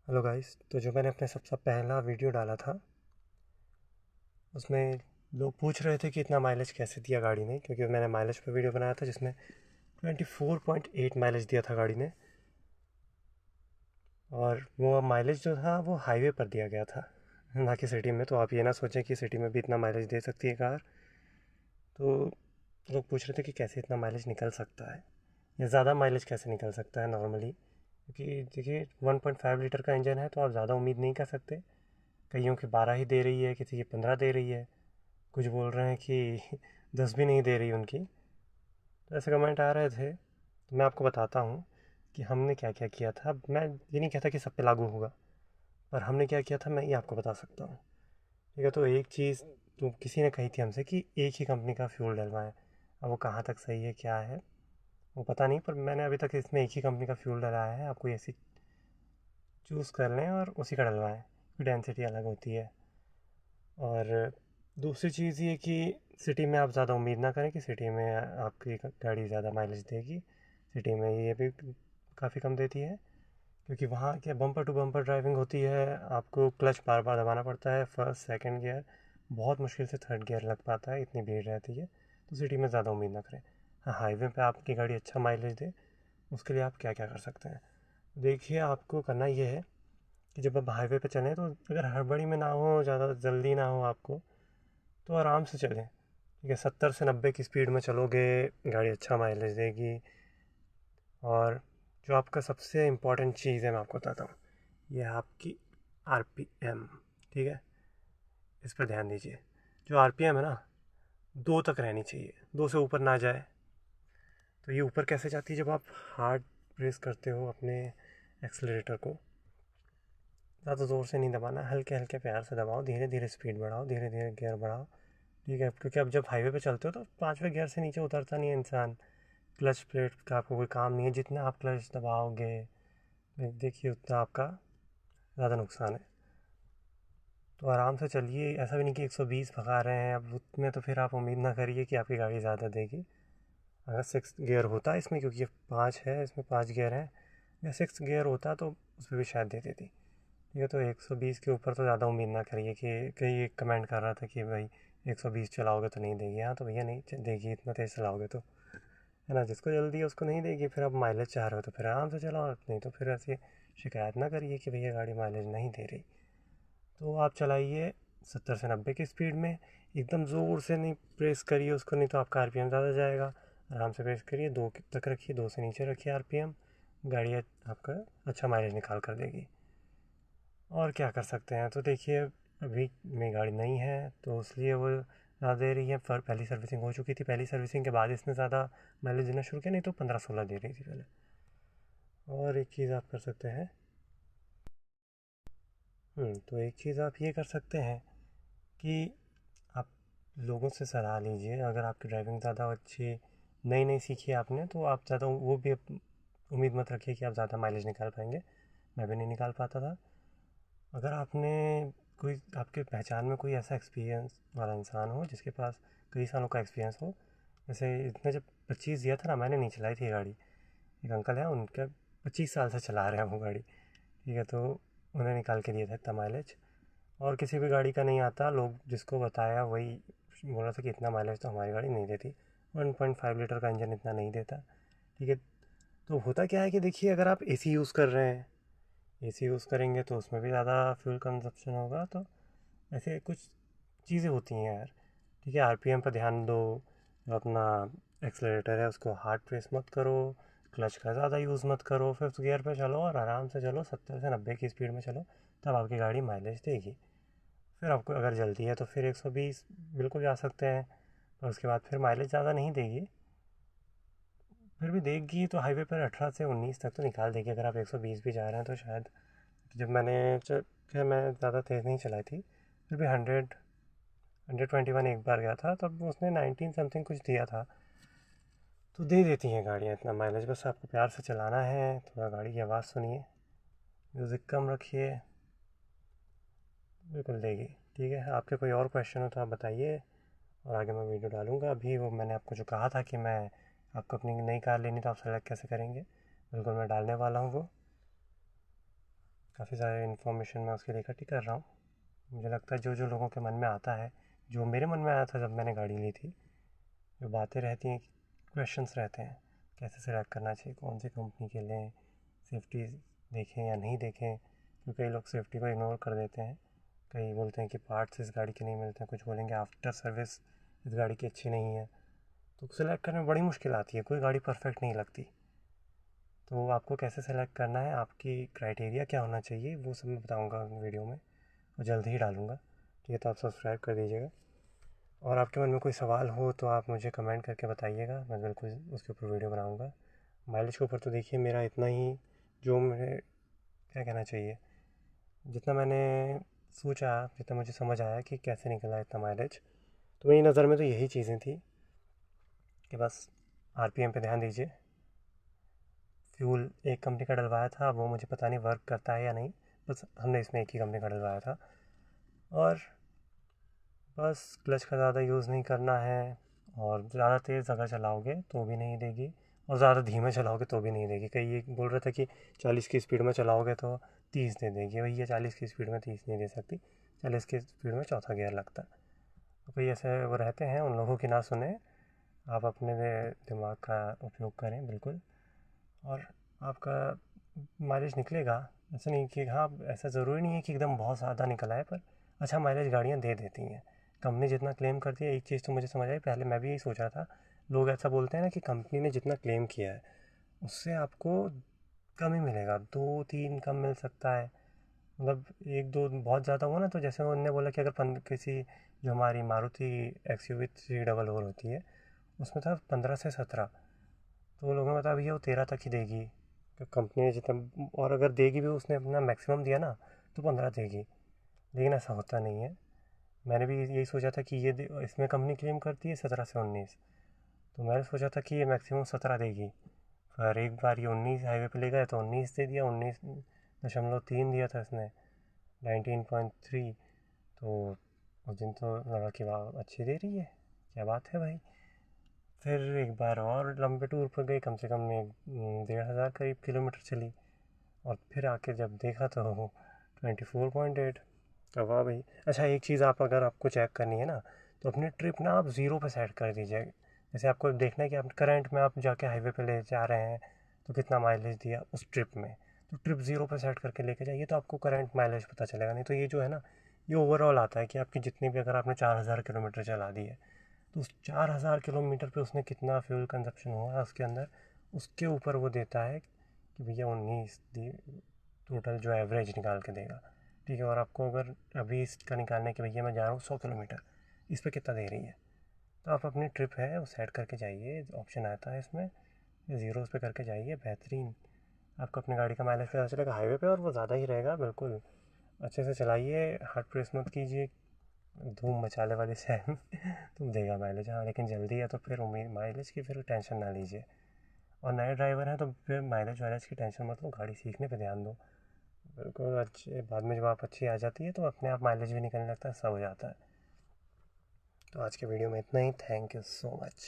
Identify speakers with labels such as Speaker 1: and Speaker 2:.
Speaker 1: Hello guys. तो जो मैंने अपने सबसे पहला वीडियो डाला था उसमें लोग पूछ रहे थे कि इतना माइलेज कैसे दिया गाड़ी ने, क्योंकि मैंने माइलेज पर वीडियो बनाया था जिसमें 24.8 माइलेज दिया था गाड़ी ने। और वो माइलेज जो था वो हाईवे पर दिया गया था, ना कि सिटी में। तो आप ये ना सोचें कि सिटी में भी इतना माइलेज दे सकती है कार। तो लोग पूछ रहे थे कि कैसे इतना माइलेज निकल सकता है या ज़्यादा माइलेज कैसे निकल सकता है नॉर्मली, क्योंकि देखिए 1.5 लीटर का इंजन है तो आप ज़्यादा उम्मीद नहीं कर सकते। कईयों की 12 ही दे रही है, किसी की 15 दे रही है, कुछ बोल रहे हैं कि 10 भी नहीं दे रही उनकी। तो ऐसे कमेंट आ रहे थे। तो मैं आपको बताता हूँ कि हमने क्या क्या किया था। अब मैं ये नहीं कहता कि सब पे लागू होगा, पर हमने क्या किया था मैं ये आपको बता सकता हूँ। ठीक है, तो एक चीज़ तो किसी ने कही थी हमसे कि एक ही कंपनी का फ्यूल डलवाएं। अब वो कहाँ तक सही है क्या है वो पता नहीं, पर मैंने अभी तक इसमें एक ही कंपनी का फ्यूल डलाया है। आप कोई ऐसी चूज़ कर लें और उसी का डलवाएं, डेंसिटी अलग होती है। और दूसरी चीज़ ये कि सिटी में आप ज़्यादा उम्मीद ना करें कि सिटी में आपकी गाड़ी ज़्यादा माइलेज देगी। सिटी में ये भी काफ़ी कम देती है, क्योंकि वहाँ क्या बम्पर टू बम्पर ड्राइविंग होती है। आपको क्लच बार बार दबाना पड़ता है, फर्स्ट सेकंड गियर, बहुत मुश्किल से थर्ड गियर लग पाता है, इतनी भीड़ रहती है। तो सिटी में ज़्यादा उम्मीद ना करें। हाँ, हाईवे पे आपकी गाड़ी अच्छा माइलेज दे, उसके लिए आप क्या क्या कर सकते हैं। देखिए, आपको करना ये है कि जब आप हाईवे पे चलें तो अगर हड़बड़ी में ना हो, ज़्यादा जल्दी ना हो आपको, तो आराम से चलें। ठीक है, 70 से 90 की स्पीड में चलोगे, गाड़ी अच्छा माइलेज देगी। और जो आपका सबसे इम्पोर्टेंट चीज़ है मैं आपको बताता हूँ, ये है आपकी आरपीएम। ठीक है, इस पर ध्यान दीजिए। जो आरपीएम है ना, 2 तक रहनी चाहिए, 2 से ऊपर ना जाए। तो ये ऊपर कैसे जाती है, जब आप हार्ड प्रेस करते हो अपने एक्सलरेटर को, ज़्यादा ज़ोर से नहीं दबाना, हल्के हल्के प्यार से दबाओ, धीरे धीरे स्पीड बढ़ाओ, धीरे धीरे गियर बढ़ाओ। ठीक है, क्योंकि अब जब हाईवे पे चलते हो तो 5वें गियर से नीचे उतरता नहीं है इंसान। क्लच प्लेट का आपको कोई काम नहीं है, जितना आप क्लच दबाओगे देखिए उतना आपका ज़्यादा नुकसान है। तो आराम से चलिए, ऐसा भी नहीं कि 120 भगा रहे हैं अब उसमें, तो फिर आप उम्मीद ना करिए कि आपकी गाड़ी ज़्यादा देगी। अगर 6 गियर होता है इसमें, क्योंकि ये 5 है, इसमें 5 गियर हैं, या 6 गियर होता तो उस पर भी शायद दे देती। ठीक है, तो 120 के ऊपर तो ज़्यादा उम्मीद ना करिए। कि कई एक कमेंट कर रहा था कि भाई 120 चलाओगे तो नहीं देगी। हाँ, तो भैया नहीं देगी, इतना तेज़ चलाओगे तो, है ना। जिसको जल्दी है उसको नहीं देगी। फिर आप माइलेज चाह रहे हो तो फिर आराम से चलाओ, नहीं तो फिर ऐसे शिकायत ना करिए कि भैया गाड़ी माइलेज नहीं दे रही। तो आप चलाइए 70 से 90 की स्पीड में, एकदम ज़ोर से नहीं प्रेस करिए उसको, नहीं तो आपका आरपीएम ज़्यादा जाएगा। आराम से प्रेस करिए, 2 तक रखिए, 2 से नीचे रखिए आरपीएम, गाड़ी आपका अच्छा माइलेज निकाल कर देगी। और क्या कर सकते हैं, तो देखिए अभी मेरी गाड़ी नहीं है तो इसलिए वो ज़्यादा दे रही है। पर पहली सर्विसिंग हो चुकी थी, पहली सर्विसिंग के बाद इसने ज़्यादा माइलेज देना शुरू किया, नहीं तो 15-16 दे रही थी पहले। और एक चीज़ आप कर सकते हैं। तो एक चीज़ आप ये कर सकते हैं कि आप लोगों से सलाह लीजिए। अगर आपकी ड्राइविंग ज़्यादा अच्छी नई नई सीखी है आपने, तो आप ज़्यादा वो भी उम्मीद मत रखिए कि आप ज़्यादा माइलेज निकाल पाएंगे। मैं भी नहीं निकाल पाता था। अगर आपने कोई आपके पहचान में कोई ऐसा एक्सपीरियंस वाला इंसान हो जिसके पास कई सालों का एक्सपीरियंस हो, जैसे इसने जब 25 दिया था ना, मैंने नहीं चलाई थी गाड़ी। एक अंकल हैं, उनका 25 साल से चला रहे हैं वो गाड़ी। ठीक है, तो उन्हें निकाल के दिया था इतना माइलेज। और किसी भी गाड़ी का नहीं आता, लोग जिसको बताया वही बोल रहा था कि इतना माइलेज तो हमारी गाड़ी नहीं देती, 1.5 लीटर का इंजन इतना नहीं देता। ठीक है, तो होता क्या है कि देखिए, अगर आप एसी यूज़ कर रहे हैं, एसी यूज़ करेंगे तो उसमें भी ज़्यादा फ्यूल कंजप्शन होगा। तो ऐसे कुछ चीज़ें होती हैं यार। ठीक है, आरपीएम पर ध्यान दो। जो अपना एक्सलरेटर है उसको हार्ड प्रेस मत करो, क्लच का ज़्यादा यूज़ मत करो, फिफ्थ गियर पे चलो और आराम से चलो, 70 से 90 की स्पीड में चलो, तब आपकी गाड़ी माइलेज देगी। फिर आपको अगर जल्दी है तो फिर 120 बिल्कुल जा सकते हैं, और उसके बाद फिर माइलेज ज़्यादा नहीं देगी। फिर भी देगी तो हाईवे पर 18 से 19 तक तो निकाल देगी, अगर आप 120 भी जा रहे हैं तो शायद। जब मैंने क्या मैं ज़्यादा तेज़ नहीं चलाई थी, फिर भी 121 एक बार गया था, तब उसने 19 समथिंग कुछ दिया था। तो दे देती हैं गाड़ियाँ इतना माइलेज, बस आपको प्यार से चलाना है। थोड़ा गाड़ी की आवाज़ सुनिए, म्यूज़िक कम रखिए, बिल्कुल देगी। ठीक है, आपके कोई और क्वेश्चन हो तो आप बताइए, और आगे मैं वीडियो डालूँगा। अभी वो मैंने आपको जो कहा था कि मैं आपको अपनी नई कार लेनी तो आप सेलेक्ट कैसे करेंगे, बिल्कुल मैं डालने वाला हूँ वो। काफ़ी सारे इन्फॉर्मेशन मैं उसके लिए इकट्ठी कर रहा हूँ। मुझे लगता है जो जो लोगों के मन में आता है, जो मेरे मन में आया था जब मैंने गाड़ी ली थी, जो बातें रहती हैं, क्वेश्चंस रहते हैं, कैसे सेलेक्ट करना चाहिए, कौन सी कंपनी के लें, सेफ्टी देखें या नहीं देखें, क्योंकि कई लोग सेफ्टी को इग्नोर कर देते हैं। कई बोलते हैं कि पार्ट्स इस गाड़ी के नहीं मिलते हैं, कुछ बोलेंगे आफ्टर सर्विस इस गाड़ी की अच्छी नहीं है। तो सेलेक्ट करने में बड़ी मुश्किल आती है, कोई गाड़ी परफेक्ट नहीं लगती। तो आपको कैसे सेलेक्ट करना है, आपकी क्राइटेरिया क्या होना चाहिए, वो सब मैं बताऊँगा वीडियो में, और जल्द ही डालूँगा। ठीक है, तो आप सब्सक्राइब कर दीजिएगा। और आपके मन में कोई सवाल हो तो आप मुझे कमेंट करके बताइएगा, मैं बिल्कुल उसके ऊपर वीडियो बनाऊँगा। माइलेज के ऊपर तो देखिए मेरा इतना ही, जो मुझे क्या कहना चाहिए, जितना मैंने सोचा, जितना मुझे समझ आया कि कैसे निकला इतना माइलेज, तो मेरी नज़र में तो यही चीज़ें थी कि बस आरपीएम पे ध्यान दीजिए। फ्यूल एक कंपनी का डलवाया था, वो मुझे पता नहीं वर्क करता है या नहीं, बस हमने इसमें एक ही कंपनी का डलवाया था। और बस क्लच का ज़्यादा यूज़ नहीं करना है, और ज़्यादा तेज़ अगर चलाओगे तो भी नहीं देगी, और ज़्यादा धीमे चलाओगे तो भी नहीं देगी। कई ये बोल रहे थे कि 40 की स्पीड में चलाओगे तो 30 दे देगी, भैया 40 की स्पीड में 30 नहीं दे सकती, 40 की स्पीड में चौथा गियर लगता है। तो कोई ऐसे वो रहते हैं, उन लोगों की ना सुने, आप अपने दिमाग का उपयोग करें बिल्कुल, और आपका माइलेज निकलेगा। ऐसा नहीं कि हाँ, ऐसा ज़रूरी नहीं है कि एकदम बहुत ज़्यादा निकल आए, पर अच्छा माइलेज गाड़ियाँ दे देती हैं। कंपनी जितना क्लेम करती है, एक चीज़ तो मुझे समझ आई, पहले मैं भी यही सोच रहा था। लोग ऐसा बोलते हैं ना कि कंपनी ने जितना क्लेम किया है उससे आपको कम ही मिलेगा, 2-3 कम मिल सकता है। मतलब 1-2 बहुत ज़्यादा हुआ ना, तो जैसे उन्होंने बोला कि अगर किसी, जो हमारी मारुति XUV 300 होती है, उसमें था 15 से 17, तो लोगों ने बताया भैया वो 13 तक ही देगी। तो कंपनी ने जितना, और अगर देगी भी, उसने अपना मैक्सिमम दिया ना, तो 15 देगी। लेकिन ऐसा होता नहीं है। मैंने भी यही सोचा था कि इसमें कंपनी क्लेम करती है 17 से 19, तो मैंने सोचा था कि ये मैक्सिमम 17 देगी। पर एक बार ये 19 हाईवे पे ले गए तो 19 दे दिया, 19.3 दिया था इसने, 19.3। तो उस दिन तो लगा कि वाह अच्छी दे रही है, क्या बात है भाई। फिर एक बार और लंबे टूर पर गई, कम से कम 1,500 करीब किलोमीटर चली, और फिर आके जब देखा तो 24.8। अब वाह भाई। अच्छा, एक चीज़ आप, अगर आपको चेक करनी है ना, तो अपनी ट्रिप ना आप ज़ीरो पे सेट कर दीजिए। जैसे आपको देखना है कि आप करंट में आप जाके हाईवे पे ले जा रहे हैं, तो कितना माइलेज दिया उस ट्रिप में, तो ट्रिप ज़ीरो पे सेट करके लेके जाइए, तो आपको करंट माइलेज पता चलेगा। नहीं तो ये जो है ना, ये ओवरऑल आता है कि आपकी जितनी भी, अगर आपने 4,000 किलोमीटर चला दी है, तो उस 4,000 किलोमीटर पे उसने कितना फ्यूल कंजप्शन हुआ है उसके अंदर, उसके ऊपर वो देता है कि भैया 19 दी, टोटल जो एवरेज निकाल के देगा। ठीक है, और आपको अगर अभी इसका निकालना है कि भैया मैं जा रहा हूँ 100 किलोमीटर, इस पर कितना दे रही है, तो आप अपनी ट्रिप है वो सेट करके जाइए, ऑप्शन आता है इसमें, ज़ीरोज़ पे करके जाइए, बेहतरीन आपको अपनी गाड़ी का माइलेज पता चलेगा हाईवे पे, और वो ज़्यादा ही रहेगा। बिल्कुल अच्छे से चलाइए, हार्ड प्रेस मत कीजिए, धूम मचाले वाली सैन तुम देगा माइलेज। हाँ, लेकिन जल्दी है तो फिर उम्मीद माइलेज की फिर टेंशन ना लीजिए, और नए ड्राइवर हैं तो फिर माइलेज वाइलेज की टेंशन मत लो, गाड़ी सीखने पे ध्यान दो। बिल्कुल अच्छे, बाद में जब आप अच्छी आ जाती है तो अपने आप माइलेज भी निकलने लगता है, सब हो जाता है। तो आज के वीडियो में इतना ही, थैंक यू सो मच।